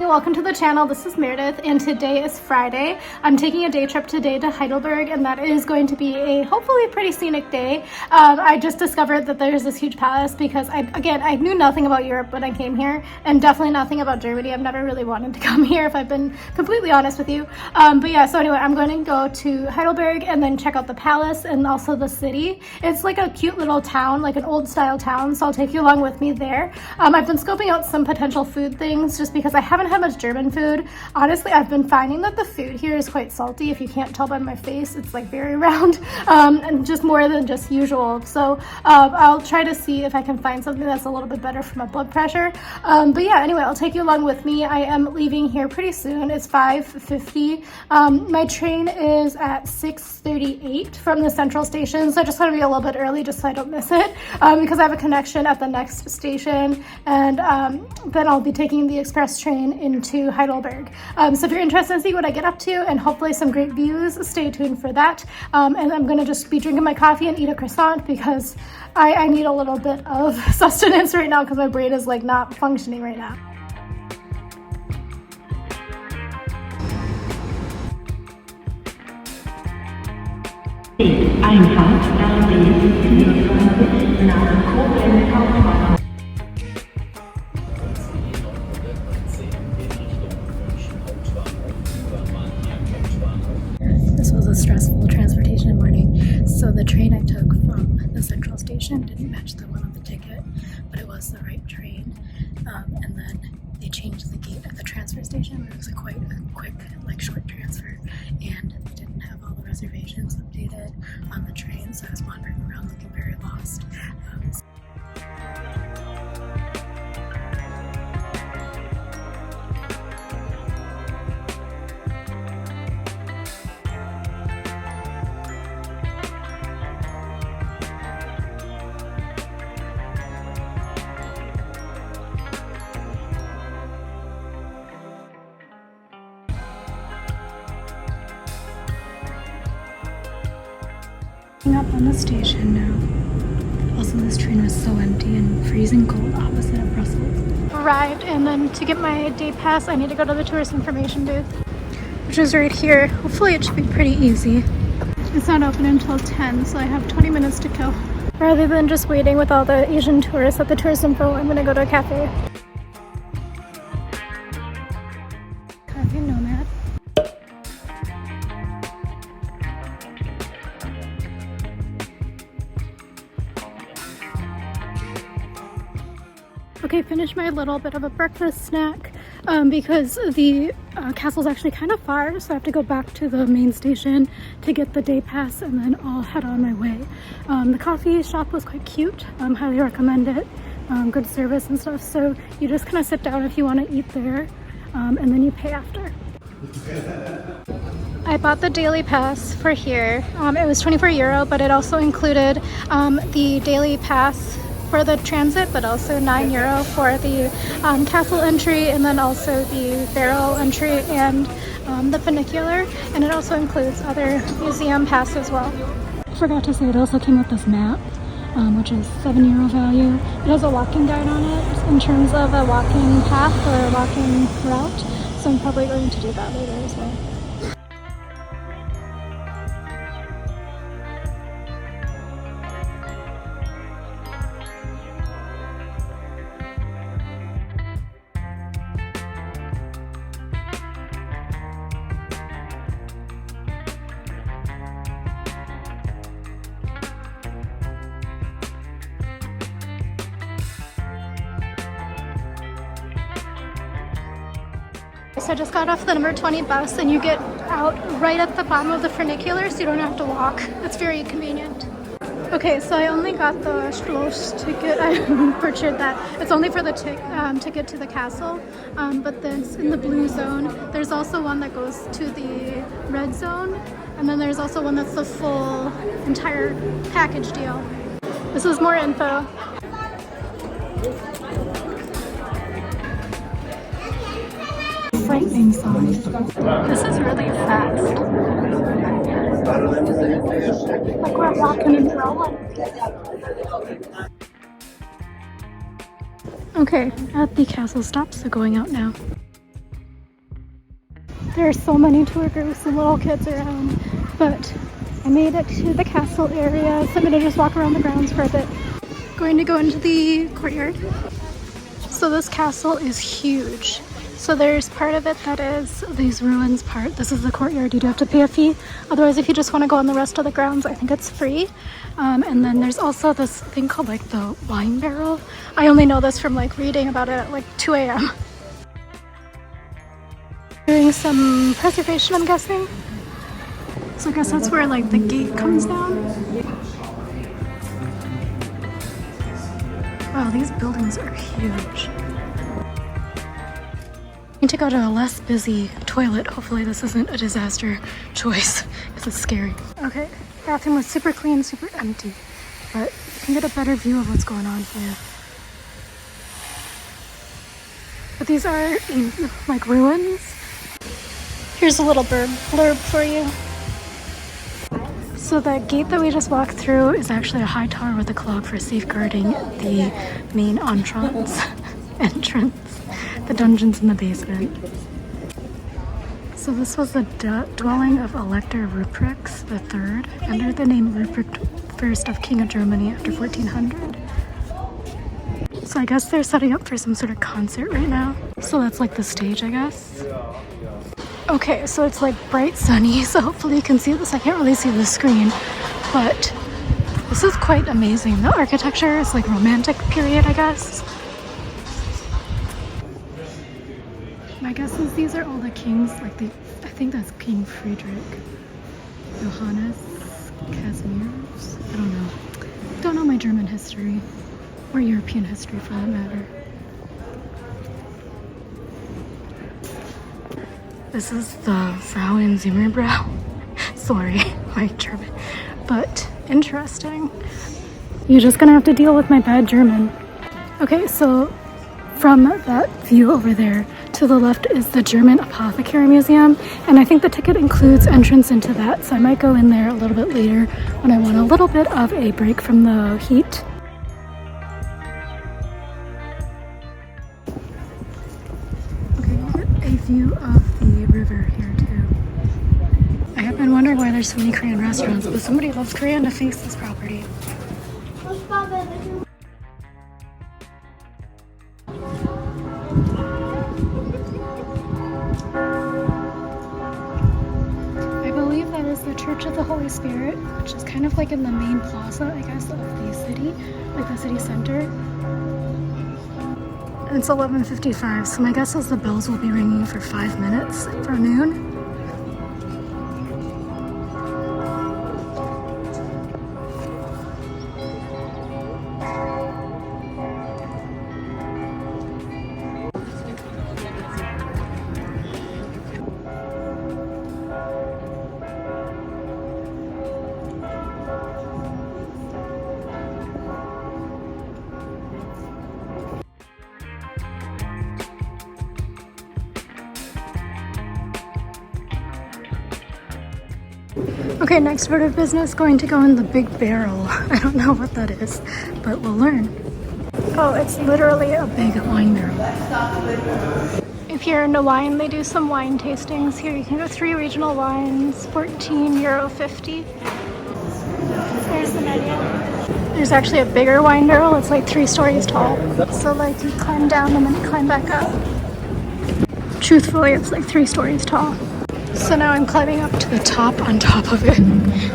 welcome to the channel. This is Meredith and today is Friday. I'm taking a day trip today to Heidelberg and that is going to be a hopefully pretty scenic day. I just discovered that there's this huge palace because I knew nothing about Europe when I came here and definitely nothing about Germany. I've never really wanted to come here if I've been completely honest with you. But yeah, so anyway, I'm going to go to Heidelberg and then check out the palace and also the city. It's like a cute little town, like an old style town, so I'll take you along with me there. I've been scoping out some potential food things just because I haven't had much German food. Honestly, I've been finding that the food here is quite salty. If you can't tell by my face, it's like very round and just more than just usual. So I'll try to see if I can find something that's a little bit better for my blood pressure. But yeah, anyway, I'll take you along with me. I am leaving here pretty soon. It's 5:50. My train is at 6:38 from the central station, so I just want to be a little bit early just so I don't miss it because I have a connection at the next station, and then I'll be taking the express train into Heidelberg. So if you're interested in seeing what I get up to and hopefully some great views, stay tuned for that. And I'm gonna just be drinking my coffee and eat a croissant because I need a little bit of sustenance right now because my brain is like not functioning right now. This was a stressful transportation morning. So the train I took from the central station didn't match the one on the ticket, but it was the right train. And then they changed the gate at the transfer station. It was quite a quick, like short transfer, and they didn't have all the reservations updated on the train, so I was wandering around looking very lost. Up on the station now. Also, this train was so empty and freezing cold opposite of Brussels. Arrived, and then to get my day pass I need to go to the tourist information booth, which is right here. Hopefully it should be pretty easy. It's not open until 10, so I have 20 minutes to kill. Rather than just waiting with all the Asian tourists at the tourist info, I'm gonna go to a cafe. Cafe Nomad. Okay, finished my little bit of a breakfast snack because the castle's actually kind of far, so I have to go back to the main station to get the day pass and then I'll head on my way. The coffee shop was quite cute, highly recommend it, good service and stuff, so you just kind of sit down if you want to eat there and then you pay after. I bought the daily pass for here. It was €24, but it also included the daily pass for the transit, but also €9 for the castle entry, and then also the barrel entry and the funicular, and it also includes other museum pass as well. I forgot to say it also came with this map, which is €7 value. It has a walking guide on it in terms of a walking path or a walking route, so I'm probably going to do that later as well. So I just got off the number 20 bus and you get out right at the bottom of the funicular, so you don't have to walk. It's very convenient. Okay, so I only got the Schloss ticket. I butchered that. It's only for the ticket to the castle, but this in the blue zone. There's also one that goes to the red zone, and then there's also one that's the full entire package deal. This is more info. Frightening song. This is really fast. Like we're walking and rolling. Okay, at the castle stop, so going out now. There are so many tour groups and little kids around, but I made it to the castle area, so I'm gonna just walk around the grounds for a bit. Going to go into the courtyard. So this castle is huge. So there's part of it that is these ruins part. This is the courtyard. You do have to pay a fee. Otherwise, if you just want to go on the rest of the grounds, I think it's free. And then there's also this thing called like the wine barrel. I only know this from like reading about it at like 2 a.m. Doing some preservation, I'm guessing. So I guess that's where like the gate comes down. Wow, these buildings are huge. I need to go to a less busy toilet. Hopefully this isn't a disaster choice because it's scary. Okay, bathroom was super clean, super empty, but you can get a better view of what's going on here. But these are like ruins. Here's a little blurb for you. So the gate that we just walked through is actually a high tower with a clock for safeguarding the main entrance, the dungeons in the basement. So this was the dwelling of Elector Ruprecht III, under the name Ruprecht I of King of Germany after 1400. So I guess they're setting up for some sort of concert right now. So that's like the stage, I guess. Okay, so it's like bright sunny, so hopefully you can see this. I can't really see the screen, but this is quite amazing. The architecture is like romantic period, I guess. My guess is these are all the kings, like I think that's King Friedrich, Johannes, Casimir's, I don't know. Don't know my German history, or European history for that matter. This is the Frauen Zimmerbrau. Sorry, my German. But interesting. You're just gonna have to deal with my bad German. Okay, so from that view over there, to the left is the German Apothecary Museum, and I think the ticket includes entrance into that, so I might go in there a little bit later when I want a little bit of a break from the heat. A view of the river here too. I have been wondering why there's so many Korean restaurants, but somebody loves Korean to face this property. I believe that is the Church of the Holy Spirit, which is kind of like in the main plaza, I guess, of the city, like the city center. It's 11:55, so my guess is the bells will be ringing for 5 minutes for noon. Okay, next order of business, going to go in the big barrel. I don't know what that is, but we'll learn. Oh, it's literally a big wine barrel. If you're into wine, they do some wine tastings here. You can go 3 regional wines, €14.50. There's the menu. There's actually a bigger wine barrel. It's like 3 stories tall. So like you climb down and then you climb back up. Truthfully, it's like 3 stories tall. So now I'm climbing up to the top on top of it.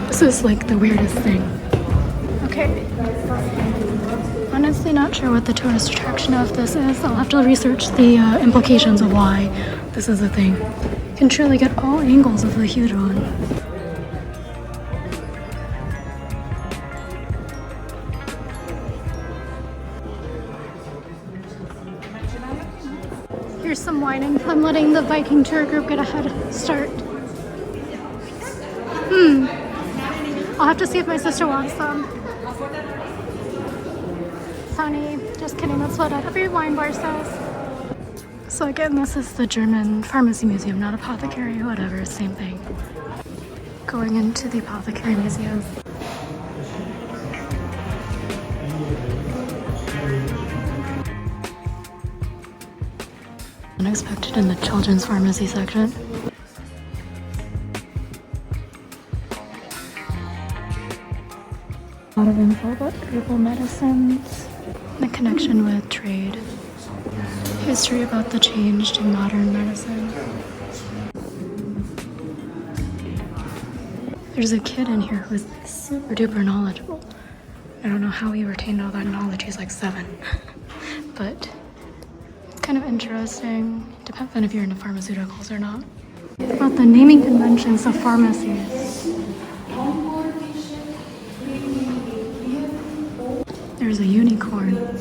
This is like the weirdest thing. Okay. Honestly not sure what the tourist attraction of this is. I'll have to research the implications of why this is a thing. You can truly get all angles of the huge one. Here's some whining. I'm letting the Viking tour group get a head start. I'll have to see if my sister wants some. Funny. Just kidding, that's what every wine bar says. So again, this is the German Pharmacy Museum, not apothecary, whatever, same thing. Going into the Apothecary Museum. Unexpected in the children's pharmacy section. all about herbal medicines, the connection with trade, history about the change to modern medicine. There's a kid in here who's super duper knowledgeable. I don't know how he retained all that knowledge. He's like 7. But it's kind of interesting. Depends on if you're into pharmaceuticals or not. About the naming conventions of pharmacies. There's a unicorn.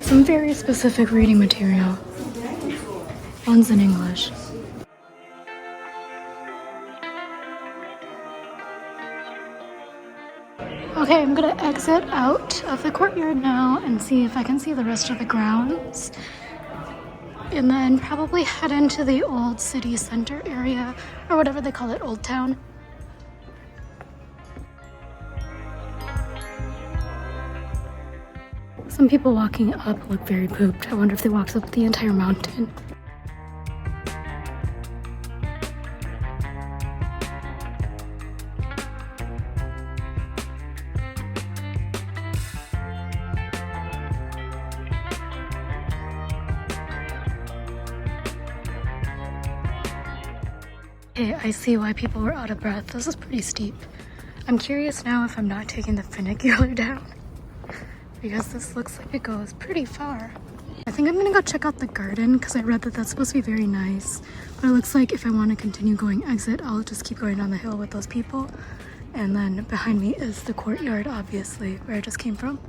Some very specific reading material. One's in English. Okay, I'm gonna exit out of the courtyard now and see if I can see the rest of the grounds. And then probably head into the old city center area, or whatever they call it, Old Town. Some people walking up look very pooped. I wonder if they walked up the entire mountain. Okay, I see why people were out of breath. This is pretty steep. I'm curious now if I'm not taking the funicular down, because this looks like it goes pretty far. I think I'm gonna go check out the garden because I read that that's supposed to be very nice. But it looks like if I want to continue going exit, I'll just keep going down the hill with those people. And then behind me is the courtyard, obviously, where I just came from.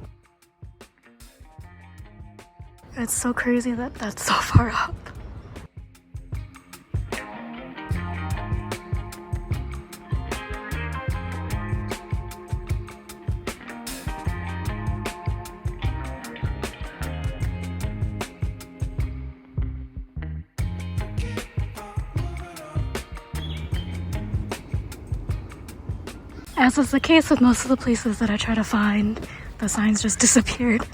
It's so crazy that that's so far up. As is the case with most of the places that I try to find, the signs just disappeared.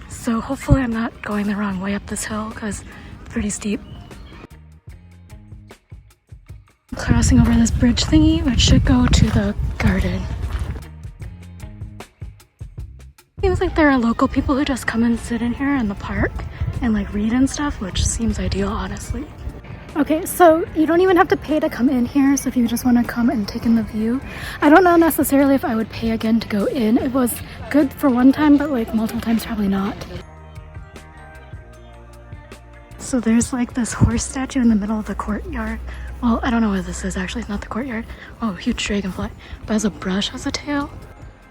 So hopefully I'm not going the wrong way up this hill because it's pretty steep. Crossing over this bridge thingy, which should go to the garden. Seems like there are local people who just come and sit in here in the park and like read and stuff, which seems ideal, honestly. Okay, so you don't even have to pay to come in here, so if you just want to come and take in the view. I don't know necessarily if I would pay again to go in. It was good for one time, but like multiple times probably not. So there's like this horse statue in the middle of the courtyard. Well, I don't know what this is actually, it's not the courtyard. Oh, huge dragonfly. But has a brush, has a tail.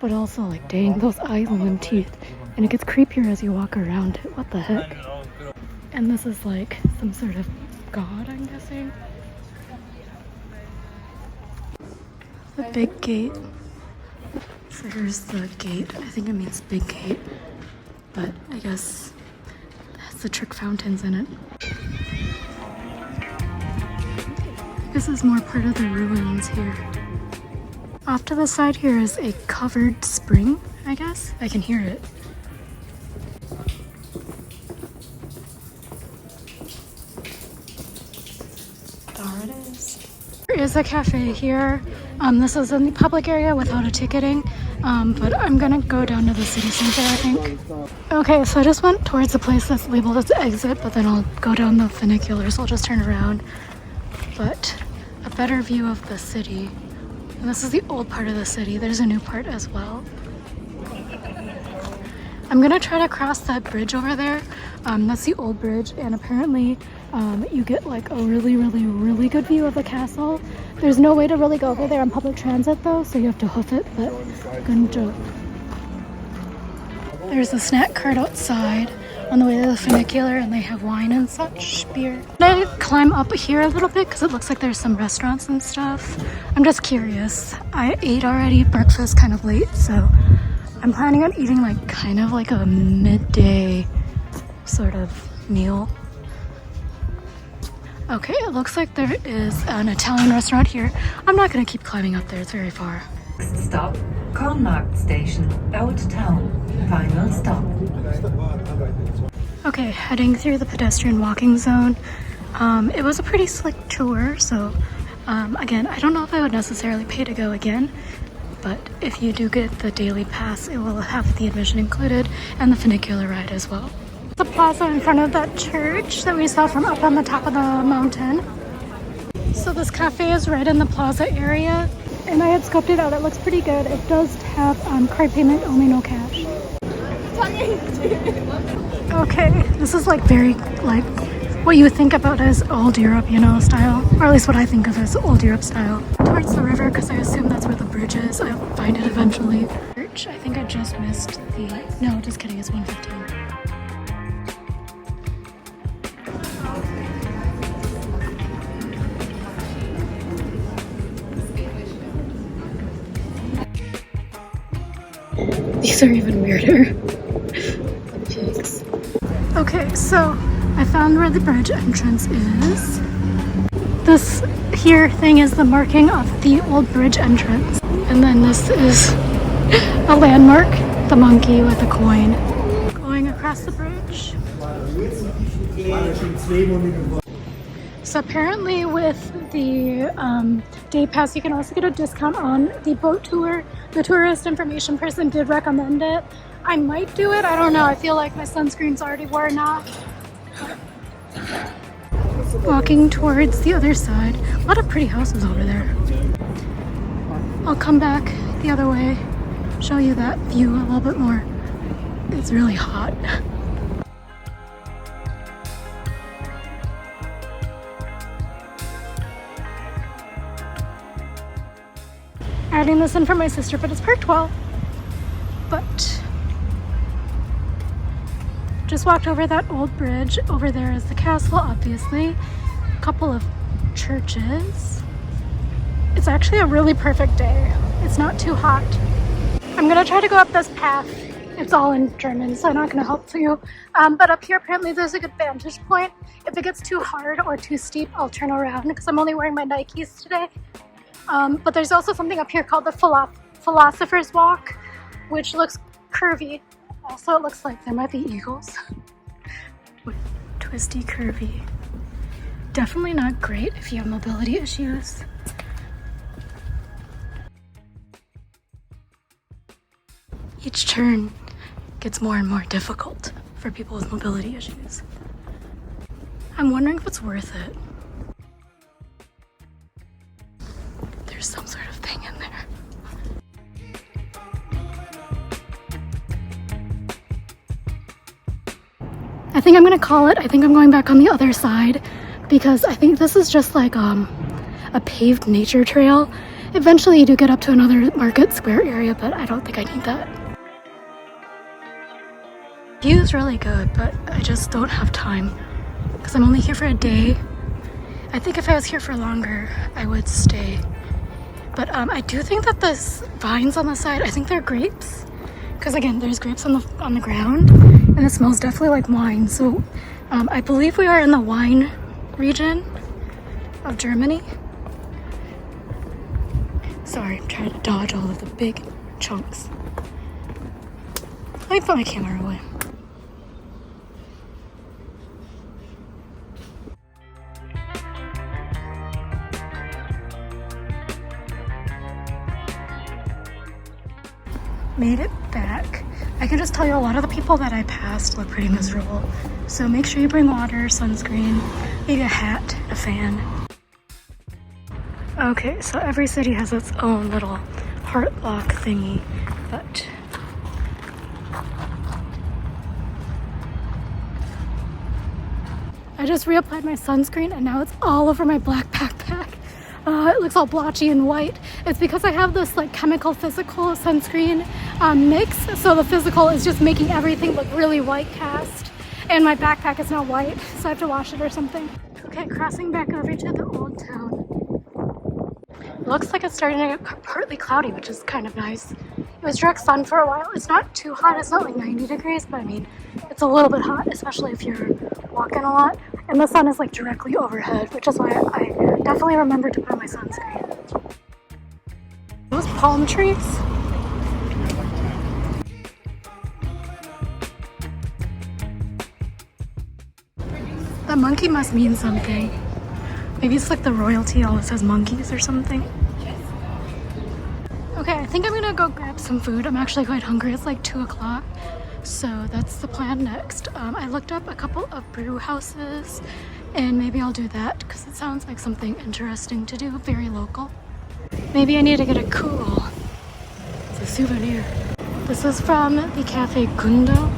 But also like, dang, those eyes and them teeth. And it gets creepier as you walk around it. What the heck? And this is like some sort of god, I'm guessing. The big gate. So here's the gate. I think it means big gate. But I guess it has the trick fountains in it. This is more part of the ruins here. Off to the side here is a covered spring, I guess. I can hear it. There it is. There is a cafe here. This is in the public area without a ticketing, but I'm gonna go down to the city center, I think. Okay, so I just went towards the place that's labeled as exit, but then I'll go down the funicular, so I'll just turn around. But a better view of the city. And this is the old part of the city. There's a new part as well. I'm gonna try to cross that bridge over there. That's the old bridge, and apparently you get like a really good view of the castle. There's no way to really go over there on public transit though, so you have to hoof it, but good job. There's a snack cart outside on the way to the funicular, and they have wine and such, beer. I'm gonna climb up here a little bit because it looks like there's some restaurants and stuff. I'm just curious. I ate already breakfast kind of late, so I'm planning on eating like kind of like a midday sort of meal. Okay, it looks like there is an Italian restaurant here. I'm not gonna keep climbing up there, it's very far. Next stop, Kornmarkt Station, Old Town. Final stop. Okay, heading through the pedestrian walking zone. It was a pretty slick tour, so again, I don't know if I would necessarily pay to go again, but if you do get the daily pass, it will have the admission included and the funicular ride as well. The plaza in front of that church that we saw from up on the top of the mountain. So this cafe is right in the plaza area, and I had scoped it out. It looks pretty good. It does have card payment, only no cash. Okay, this is like very like what you would think about as old Europe, you know, style, or at least what I think of as old Europe style. Towards the river, because I assume that's where the bridge is. I'll find it eventually. Church, I think I just missed the, no, just kidding, it's 1:15. These are even weirder. Pigs. Okay, so I found where the bridge entrance is. This here thing is the marking of the old bridge entrance. And then this is a landmark, the monkey with a coin. Going across the bridge. So apparently with the day pass, you can also get a discount on the boat tour. The tourist information person did recommend it. I might do it, I don't know. I feel like my sunscreen's already worn off. Walking towards the other side. A lot of pretty houses over there. I'll come back the other way, show you that view a little bit more. It's really hot. Adding this in for my sister, but it's per 12. But just walked over that old bridge. Over there is the castle, obviously. A couple of churches. It's actually a really perfect day. It's not too hot. I'm gonna try to go up this path. It's all in German, so I'm not gonna help you. But up here, apparently there's a good vantage point. If it gets too hard or too steep, I'll turn around because I'm only wearing my Nikes today. But there's also something up here called the Philosopher's Walk, which looks curvy. Also, it looks like there might be eagles. Twisty, curvy. Definitely not great if you have mobility issues. Each turn gets more and more difficult for people with mobility issues. I'm wondering if it's worth it. There's some sort of thing in there. I think I'm gonna call it. I think I'm going back on the other side because I think this is just like a paved nature trail. Eventually you do get up to another market square area, but I don't think I need that. View's really good, but I just don't have time because I'm only here for a day. I think if I was here for longer, I would stay. But I do think that this vines on the side, I think they're grapes. Because again, there's grapes on the ground, and it smells definitely like wine. So I believe we are in the wine region of Germany. Sorry, I'm trying to dodge all of the big chunks. Let me put my camera away. Made it back. I can just tell you a lot of the people that I passed look pretty miserable. So make sure you bring water, sunscreen, maybe a hat, a fan. Okay, so every city has its own little heart lock thingy, but I just reapplied my sunscreen and now it's all over my black backpack. It looks all blotchy and white. It's because I have this like chemical physical sunscreen mix, so the physical is just making everything look really white cast, and my backpack is now white, so I have to wash it or something. Okay, crossing back over to the old town. It looks like it's starting to get partly cloudy, which is kind of nice. It was direct sun for a while. It's not too hot, it's not like 90 degrees, but I mean, it's a little bit hot, especially if you're walking a lot. And the sun is like directly overhead, which is why I definitely remember to put on my sunscreen. Those palm trees. That monkey must mean something. Maybe it's like the royalty always has monkeys or something. Okay, I think I'm gonna go grab some food. I'm actually quite hungry. It's like 2 o'clock. So that's the plan next. I looked up a couple of brew houses and maybe I'll do that because it sounds like something interesting to do, very local. Maybe I need to get a cool. It's a souvenir. This is from the Cafe Gundo.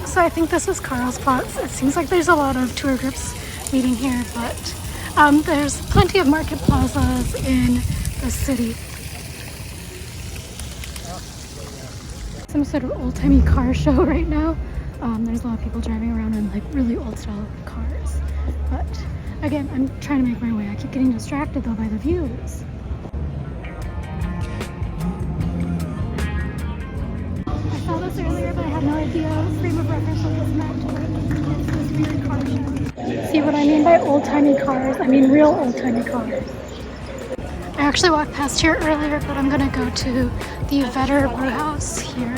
So I think this is Karlsplatz. It seems like there's a lot of tour groups meeting here, but there's plenty of market plazas in the city. Some sort of old-timey car show right now. There's a lot of people driving around in like really old style cars. But again, I'm trying to make my way. I keep getting distracted though by the views. I saw this earlier, but I had no idea frame of reference what this meant. It's this weird car show. See what I mean by old-timey cars? I mean real old-timey cars. I actually walked past here earlier, but I'm gonna go to the Vetter brew house here.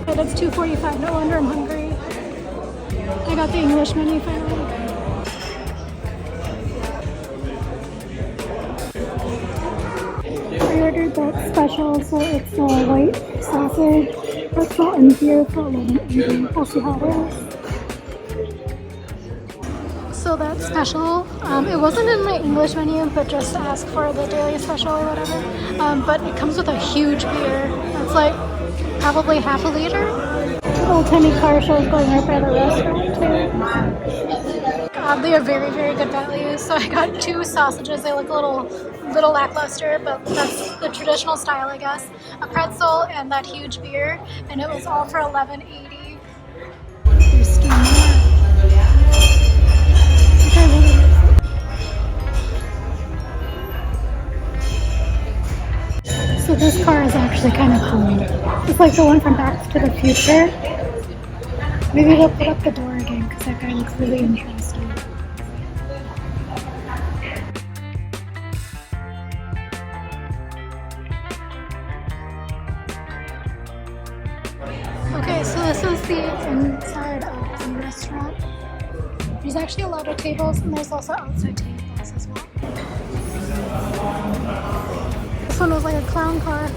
But it's 2:45, no wonder I'm hungry. I got the English menu finally. I ordered that special, so it's a white sausage pretzel and beer for $11.80. I'll see how it is. So that's special. It wasn't in my English menu, but just ask for the daily special or whatever. But it comes with a huge beer. It's like probably half a liter. Old-timey car show is going right by the restaurant too. They are very, very good value. So I got 2 sausages. They look a little lackluster, but that's the traditional style, I guess. A pretzel and that huge beer, and it was all for $11.80. There's still more. So this car is actually kind of cool. It's like the one from Back to the Future. Maybe they'll put up the door again because that guy looks really interesting. Okay, so this is the inside of the restaurant. There's actually a lot of tables and there's also outside tables as well. This one was like a clown car.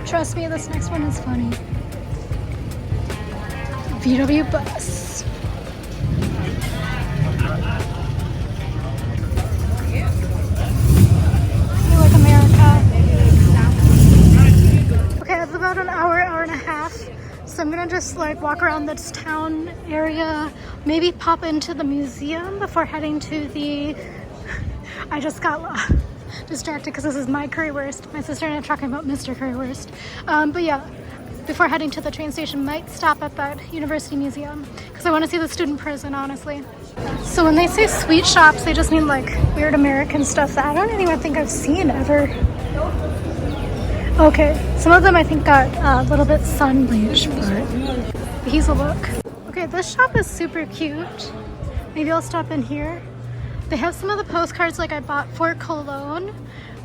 Trust me, this next one is funny. VW bus. You like America. Okay, it's about an hour and a half. So I'm gonna just like walk around this town area, maybe pop into the museum before heading to the... I just got distracted because this is my currywurst. My sister and I are talking about Mr. Currywurst. But yeah, before heading to the train station, might stop at that university museum because I want to see the student prison, honestly. So when they say sweet shops, they just mean like weird American stuff that I don't even think I've seen ever. Okay, some of them I think got a little bit sun bleached, but he's a look. Okay, this shop is super cute. Maybe I'll stop in here. They have some of the postcards like I bought for Cologne,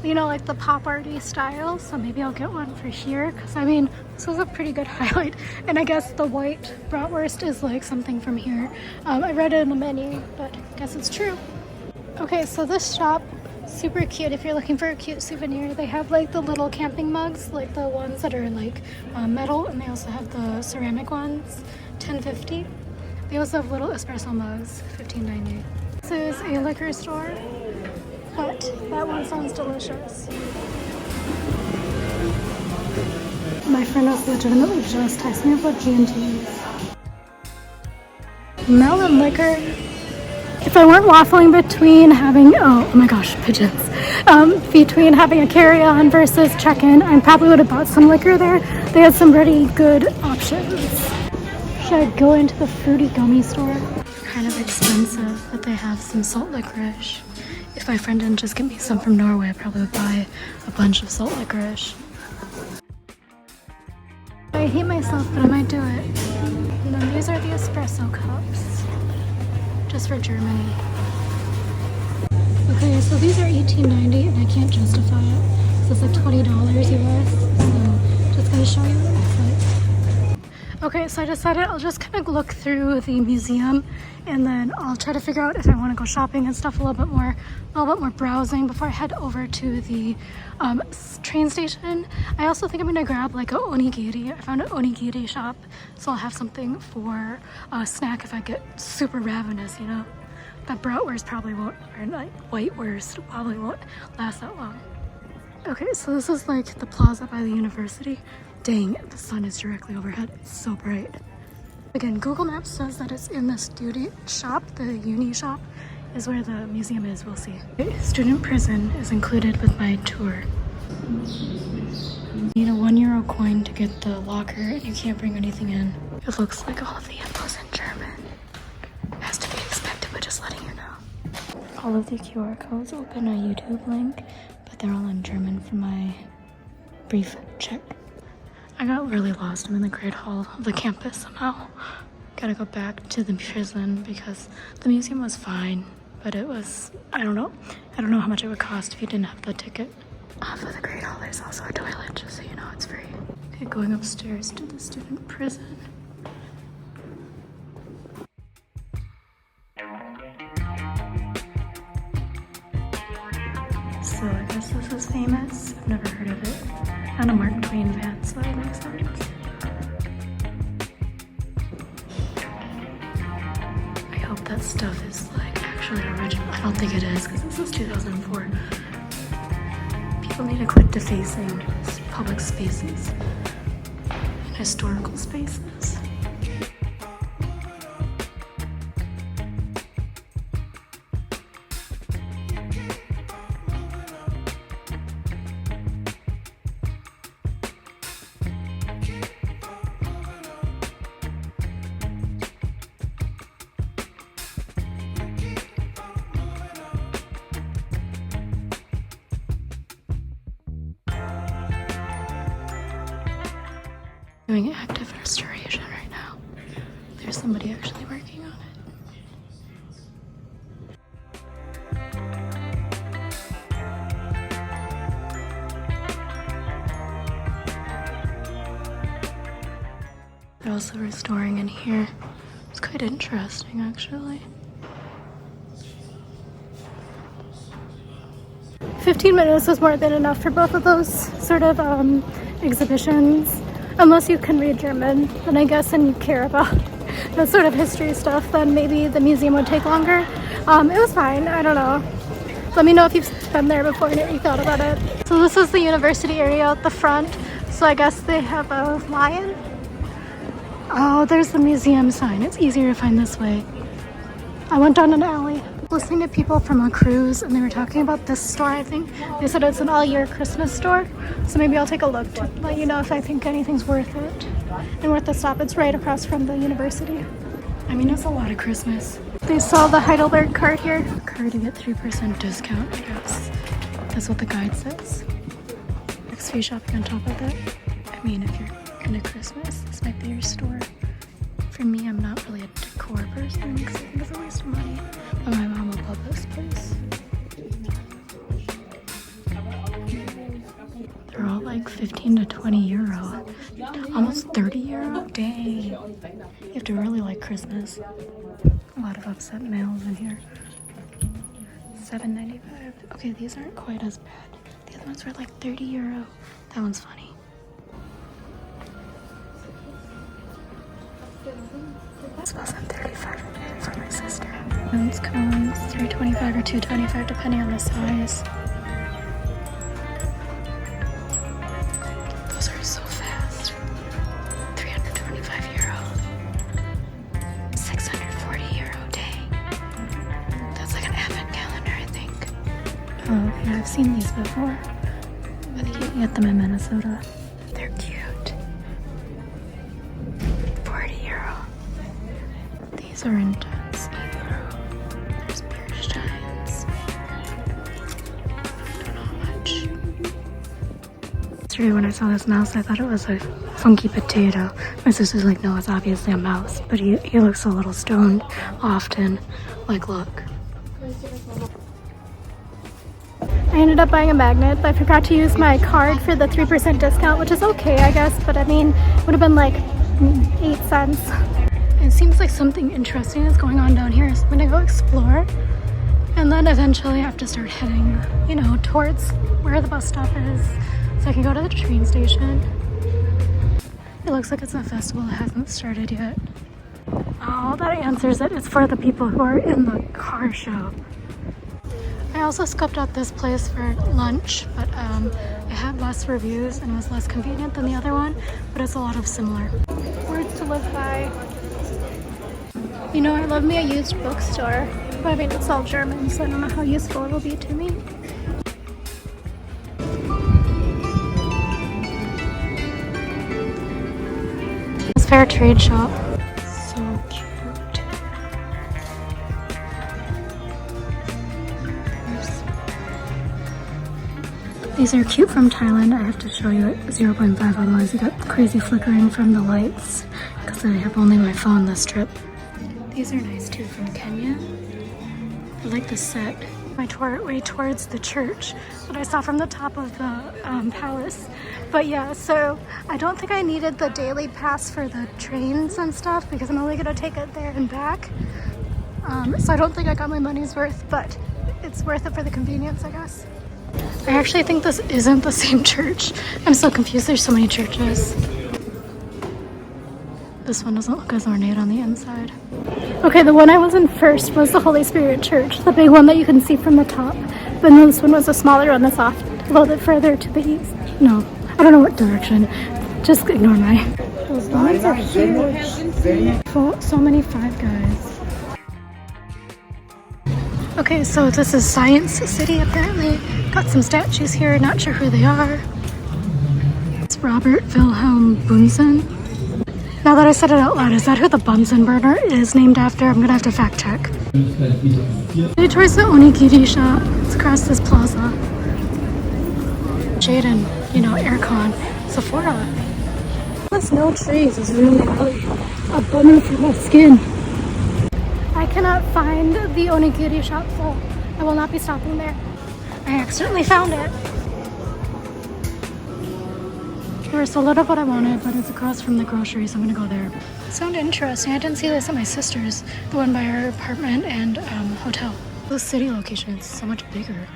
you know, like the pop arty style, so maybe I'll get one for here because I mean this was a pretty good highlight, and I guess the white bratwurst is like something from here. I read it in the menu, but I guess it's true. Okay, so this shop, super cute. If you're looking for a cute souvenir, they have like the little camping mugs, like the ones that are like metal, and they also have the ceramic ones, $10.50. They also have little espresso mugs, $15.98. This is a liquor store, but that one sounds delicious. My friend was legitimately just texting me about G&Ts. Melon liquor. If I weren't waffling between having, oh my gosh, pigeons, between having a carry-on versus check-in, I probably would have bought some liquor there. They had some pretty good options. Should I go into the fruity gummy store? Kind of expensive, but they have some salt licorice. If my friend didn't just get me some from Norway, I probably would buy a bunch of salt licorice. I hate myself, but I might do it. And then these are the espresso cups. Just for Germany. Okay, so these are $18.90 and I can't justify it. So it's like $20 US. So just gonna show you what it looks like. Okay, so I decided I'll just kind of look through the museum and then I'll try to figure out if I want to go shopping and stuff a little bit more browsing before I head over to the train station. I also think I'm gonna grab like a onigiri. I found an onigiri shop, so I'll have something for a snack if I get super ravenous, you know. That bratwurst probably won't, or like whitewurst probably won't last that long. Okay, so this is like the plaza by the university. Dang, the sun is directly overhead. It's so bright. Again, Google Maps says that it's in the student shop. The uni shop is where the museum is. We'll see. Okay, student prison is included with my tour. You need a €1 coin to get the locker and you can't bring anything in. It looks like all of the info's in German. Has to be expected, but just letting you know. All of the QR codes open a YouTube link, but they're all in German for my brief check. I got really lost. I'm in the Great Hall of the campus somehow. Gotta go back to the prison because the museum was fine, but it was, I don't know how much it would cost if you didn't have the ticket. Off of the Great Hall, there's also a toilet, just so you know it's free. Okay, going upstairs to the student prison. So I guess this is famous. I've never heard of it. Not a Mark Twain fan, so that makes sense. I hope that stuff is like actually original. I don't think it is because this is 2004. People need to quit defacing public spaces and historical spaces. Doing active restoration right now. There's somebody actually working on it. They're also restoring in here. It's quite interesting actually. 15 minutes was more than enough for both of those sort of exhibitions. Unless you can read German, then I guess, and you care about that sort of history stuff, then maybe the museum would take longer. It was fine, I don't know. Let me know if you've been there before and what you thought about it. So this is the university area at the front. So I guess they have a lion. Oh, there's the museum sign. It's easier to find this way. I went down an alley. Listening to people from a cruise and they were talking about this store, I think. They said it's an all-year Christmas store. So maybe I'll take a look to let you know if I think anything's worth it and worth the stop. It's right across from the university. I mean, it's a lot of Christmas. They sell the Heidelberg card here. Card to get 3% discount, I guess. That's what the guide says. Next free shopping on top of that. I mean, if you're into Christmas, this might be your store. For me, I'm not really a decor person because I think it's a waste of money. But my mom will love this place. They're all like 15 to 20 euro. Almost 30 euro? Dang. You have to really like Christmas. A lot of upset males in here. $7.95. Okay, these aren't quite as bad. The other ones were like 30 euro. That one's funny. This wasn't 35 for my sister. Those cones, $3.25 or $2.25 depending on the size. Those are so fast. 325 euro. 640 euro, dang. That's like an advent calendar, I think. Oh, okay, I've seen these before. I think you can get them in Minnesota. They're cute. 40 euro. These are intense. 8 euro. There's beer steins. Don't know how much. Yesterday when I saw this mouse, I thought it was a funky potato. My sister's like, no, it's obviously a mouse. But he looks a little stoned often. Like, look. I ended up buying a magnet, but I forgot to use my card for the 3% discount, which is okay, I guess. But I mean, it would have been like 8 cents. It seems like something interesting is going on down here, so I'm gonna go explore. And then eventually I have to start heading, you know, towards where the bus stop is so I can go to the train station. It looks like it's a festival that hasn't started yet. Oh, that answers it. It's for the people who are in the car show. I also scoped out this place for lunch, but it had less reviews and was less convenient than the other one, but it's a lot of similar. Words to live by. You know, I love me a used bookstore, but I mean, it's all German, so I don't know how useful it'll be to me. This fair trade shop. So cute. These are cute from Thailand. I have to show you at 0.5, otherwise you got crazy flickering from the lights because I have only my phone this trip. These are nice too from Kenya. I like the set. My way towards the church that I saw from the top of the palace. But yeah, so I don't think I needed the daily pass for the trains and stuff because I'm only gonna take it there and back. So I don't think I got my money's worth, but it's worth it for the convenience, I guess. I actually think this isn't the same church. I'm so confused, there's so many churches. This one doesn't look as ornate on the inside. Okay, the one I was in first was the Holy Spirit Church, the big one that you can see from the top. But then this one was a smaller one that's off a little bit further to the east. No, I don't know what direction. Just ignore my. Those lines are huge. So many Five Guys. Okay, so this is Science City apparently. Got some statues here, not sure who they are. It's Robert Wilhelm Bunsen. Now that I said it out loud, is that who the Bunsen burner is named after? I'm gonna have to fact check. Towards the onigiri shop. It's across this plaza. Shade and, you know, aircon. Sephora. Plus no trees is really a bummer for my skin. I cannot find the onigiri shop, so I will not be stopping there. I accidentally found it. We're sold out of what I wanted, but it's across from the grocery, so I'm gonna go there. Sounds interesting. I didn't see this at my sister's, the one by our apartment and hotel. The city location is so much bigger.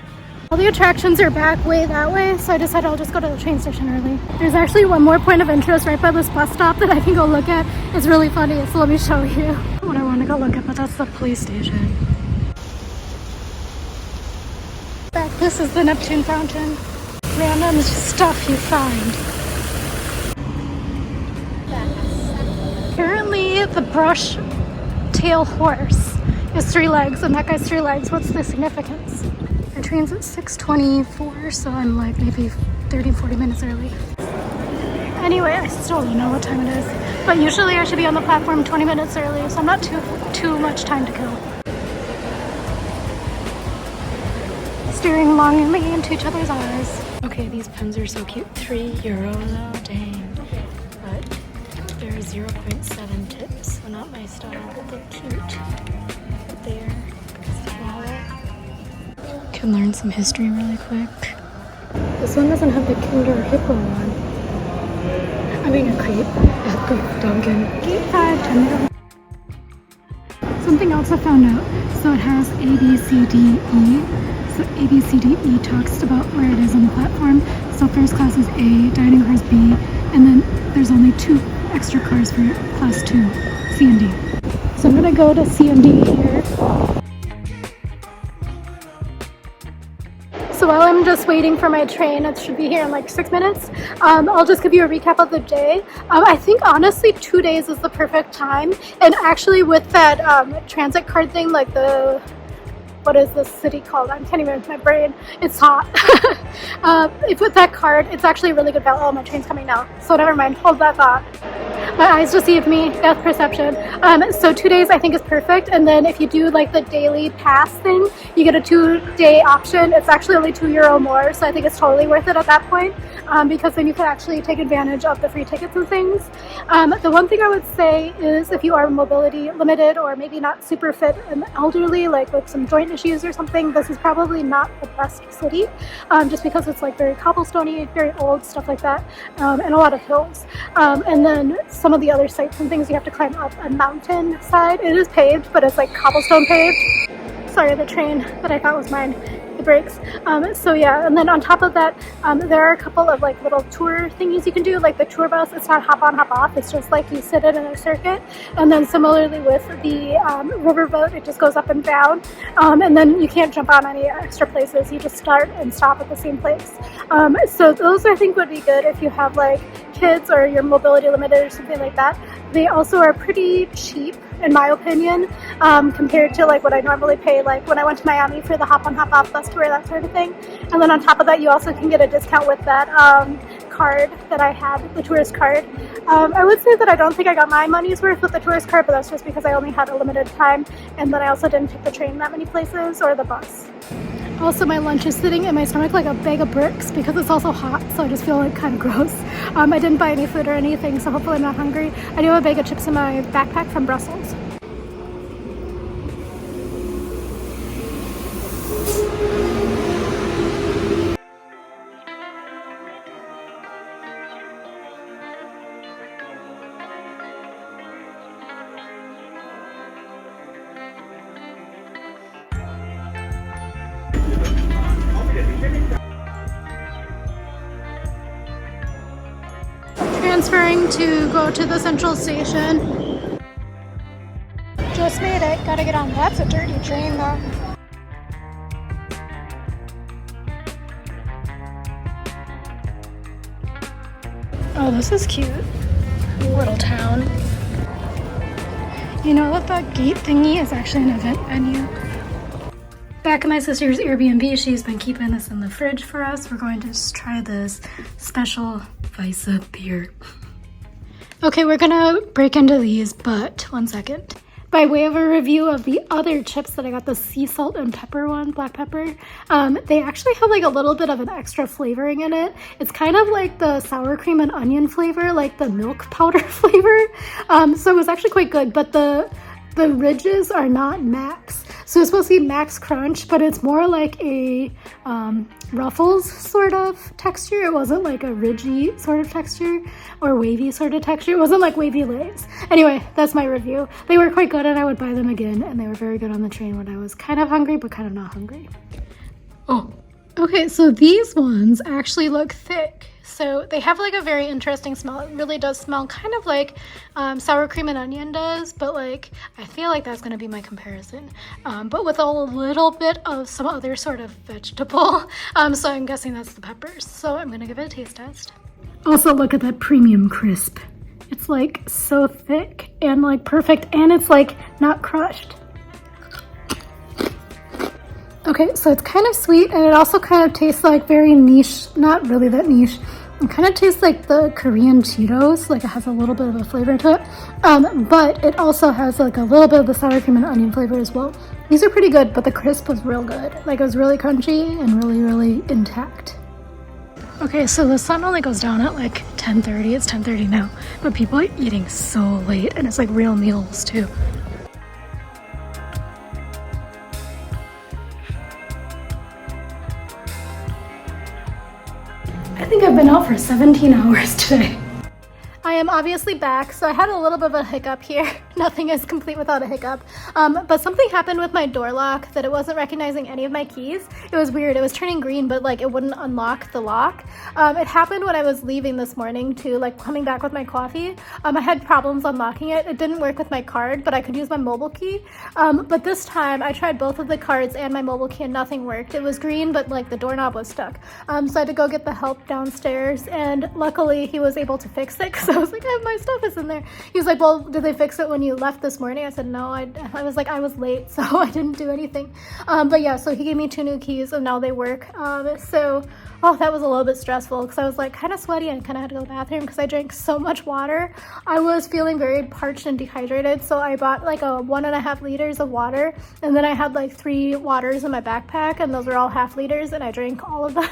All the attractions are back way that way, so I decided I'll just go to the train station early. There's actually one more point of interest right by this bus stop that I can go look at. It's really funny, so let me show you what I want to go look at, but that's the police station. Back, this is the Neptune Fountain. Random stuff you find. Apparently the brush tail horse is 3 legs, and that guy's 3 legs. What's the significance? Our train's at 6:24, so I'm like maybe 30-40 minutes early. Anyway, I still don't know what time it is, but usually I should be on the platform 20 minutes early, so I'm not too much time to kill. Staring longingly into each other's eyes. Okay, these pens are so cute. €3 though, dang. But they're 0.7 tips, so not my style, but they're cute. There, flower. Can learn some history really quick. This one doesn't have the Kinder Hippo one. I mean a creep at Dunkin'. Gate 5, $10. Something else I found out. So it has A, B, C, D, E. So A, B, C, D, E talks about where it is on the platform. So first class is A, dining car is B, and then there's only 2 extra cars for class 2, C and D. So I'm gonna go to C and D here. So while I'm just waiting for my train, it should be here in like 6 minutes, I'll just give you a recap of the day. I think honestly 2 days is the perfect time, and actually with that transit card thing, like the, what is this city called? I can't even, my brain, it's hot. If with that card, it's actually a really good value. Oh, my train's coming now, so never mind, hold that thought. My eyes deceived me, depth perception. So 2 days I think is perfect, and then if you do like the daily pass thing, you get a 2-day option. It's actually only €2 more, so I think it's totally worth it at that point, because then you can actually take advantage of the free tickets and things. The one thing I would say is if you are mobility limited or maybe not super fit and elderly, like with some joint issues or something, this is probably not the best city, just because it's like very cobblestoney, very old, stuff like that, and a lot of hills. And then some of the other sites and things you have to climb up a mountain side. It is paved, but it's like cobblestone paved. Sorry, the train that I thought was mine, the brakes. So yeah, and then on top of that, there are a couple of like little tour thingies you can do, like the tour bus. It's not hop on, hop off. It's just like you sit in a circuit. And then similarly with the riverboat, it just goes up and down. And then you can't jump on any extra places. You just start and stop at the same place. So those I think would be good if you have like kids or you're mobility limited or something like that. They also are pretty cheap, in my opinion, compared to like what I normally pay, like when I went to Miami for the hop on hop off bus tour, that sort of thing. And then on top of that, you also can get a discount with that card that I had, the tourist card. I would say that I don't think I got my money's worth with the tourist card, but that's just because I only had a limited time, and then I also didn't take the train that many places or the bus. Also, my lunch is sitting in my stomach like a bag of bricks because it's also hot, so I just feel like kind of gross. I didn't buy any food or anything, so hopefully I'm not hungry. I do have a bag of chips in my backpack from Brussels. Transferring to go to the central station. Just made it. Gotta get on. That's a dirty train though. Oh, this is cute. Little town. You know what, that gate thingy is actually an event venue. Back at my sister's Airbnb, she's been keeping this in the fridge for us. We're going to just try this special Weisse beer. Okay, we're gonna break into these, but one second. By way of a review of the other chips that I got, the sea salt and pepper one, black pepper, they actually have like a little bit of an extra flavoring in it. It's kind of like the sour cream and onion flavor, like the milk powder flavor. So it was actually quite good, but the ridges are not max. So it's supposed to be max crunch, but it's more like a Ruffles sort of texture. It wasn't like a ridgy sort of texture or wavy sort of texture. It wasn't like wavy Lays. Anyway, that's my review. They were quite good and I would buy them again, and they were very good on the train when I was kind of hungry but kind of not hungry. Oh, okay, so these ones actually look thick. So they have like a very interesting smell. It really does smell kind of like sour cream and onion does, but like I feel like that's gonna be my comparison. But with a little bit of some other sort of vegetable. So I'm guessing that's the peppers. So I'm gonna give it a taste test. Also, look at that premium crisp. It's like so thick and like perfect, and it's like not crushed. Okay, so it's kind of sweet, and it also kind of tastes like very niche, not really that niche. It kind of tastes like the Korean Cheetos, like it has a little bit of a flavor to it, but it also has like a little bit of the sour cream and onion flavor as well. These are pretty good, but the crisp was real good. Like it was really crunchy and really, really intact. Okay, so the sun only goes down at like 10:30. It's 10:30 now, but people are eating so late, and it's like real meals too. I think I've been out for 17 hours today. I am obviously back, so I had a little bit of a hiccup here. Nothing is complete without a hiccup. But something happened with my door lock that it wasn't recognizing any of my keys. It was weird. It was turning green, but like it wouldn't unlock the lock. It happened when I was leaving this morning too, like coming back with my coffee. I had problems unlocking it. It didn't work with my card, but I could use my mobile key. But this time I tried both of the cards and my mobile key and nothing worked. It was green, but like the doorknob was stuck. So I had to go get the help downstairs, and luckily he was able to fix it, because I was like, my stuff is in there. He was like, well, did they fix it when you left this morning? I said, no. I was like, I was late, so I didn't do anything. But yeah, so he gave me 2 new keys, and now they work. That was a little bit stressful, because I was like kind of sweaty and kind of had to go to the bathroom because I drank so much water. I was feeling very parched and dehydrated, so I bought like a 1.5 liters of water, and then I had like 3 waters in my backpack, and those were all half liters, and I drank all of them.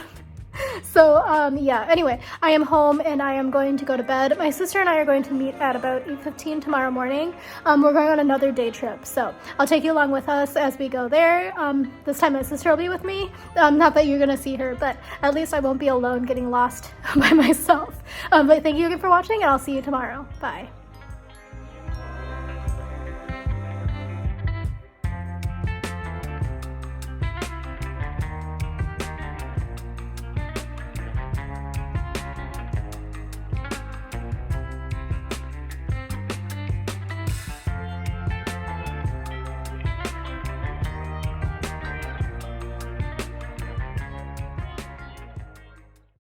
So, yeah, anyway, I am home and I am going to go to bed. My sister and I are going to meet at about 8:15 tomorrow morning. We're going on another day trip, so I'll take you along with us as we go there. This time my sister will be with me. Not that you're going to see her, but at least I won't be alone getting lost by myself. But thank you again for watching, and I'll see you tomorrow. Bye.